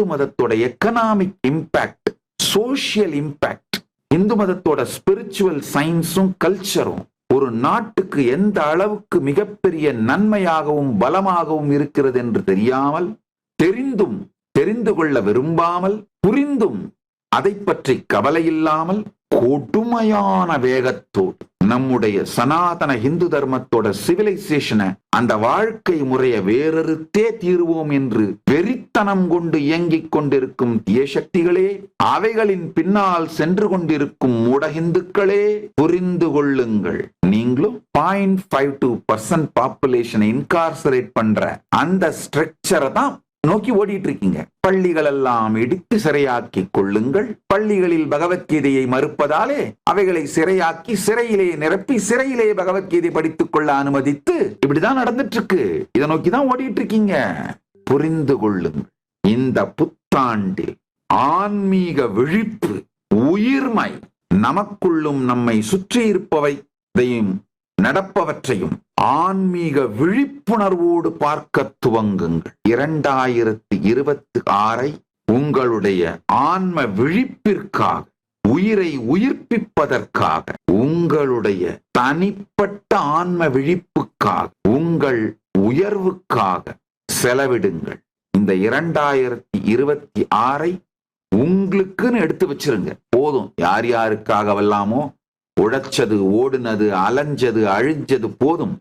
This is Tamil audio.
இந்து மதத்தோட economic impact, social impact, Hindu மதத்தோட ஸ்பிரிச்சுவல் சயின்ஸும் கல்ச்சரும் ஒரு நாட்டுக்கு எந்த அளவுக்கு மிகப்பெரிய நன்மையாகவும் பலமாகவும் இருக்கிறது என்று தெரியாமல், தெரிந்தும் தெரிந்து கொள்ள விரும்பாமல், புரிந்தும் அதை பற்றி கவலையில்லாமல் கொடுமையான வேகத்தோடு நம்முடைய சனாதன இந்து தர்மத்தோட சிவிலைசேஷனை, அந்த வாழ்க்கை முறையை வேறறுத்தே தீர்வோம் என்று வெறித்தனம் கொண்டு இயங்கிக் கொண்டிருக்கும் தீய சக்திகளே, அவைகளின் பின்னால் சென்று கொண்டிருக்கும் மூட இந்துக்களே, புரிந்து கொள்ளுங்கள். நீங்களும் 0.52% பாப்புலேஷனை இன்கார்சரேட் பண்ற அந்த ஸ்ட்ரக்சரை தான் நோக்கி ஓடிட்டு இருக்கீங்க. பள்ளிகள் எல்லாம் இடித்து சிறையாக்கி கொள்ளுங்கள். பள்ளிகளில் பகவத்கீதையை மறுப்பதாலே அவைகளை சிறையாக்கி, சிறையிலே நிரப்பி, சிறையிலே பகவத்கீதை படித்துக் கொள்ள அனுமதித்து, இப்படிதான் நடந்துட்டு இருக்கு. இதை நோக்கிதான் ஓடிட்டு இருக்கீங்க. புரிந்து கொள்ளுங்கள். இந்த புத்தாண்டில் ஆன்மீக விழிப்பு, உயிர்மை நமக்குள்ளும் நம்மை சுற்றி இருப்பவையும் நடப்பவற்றையும் ஆன்மீக விழிப்புணர்வோடு பார்க்க துவங்குங்கள். 2026 உங்களுடைய ஆன்ம விழிப்பிற்காக, உயிரை உயிர்ப்பிப்பதற்காக, உங்களுடைய தனிப்பட்ட ஆன்ம விழிப்புக்காக, உங்கள் உயர்வுக்காக செலவிடுங்கள். இந்த 2026 உங்களுக்குன்னு எடுத்து வச்சிருங்க. போதும். யார் யாருக்காகவெல்லாமோ உழைச்சது, ஓடுனது, அலைஞ்சது, அழிஞ்சது போதும்.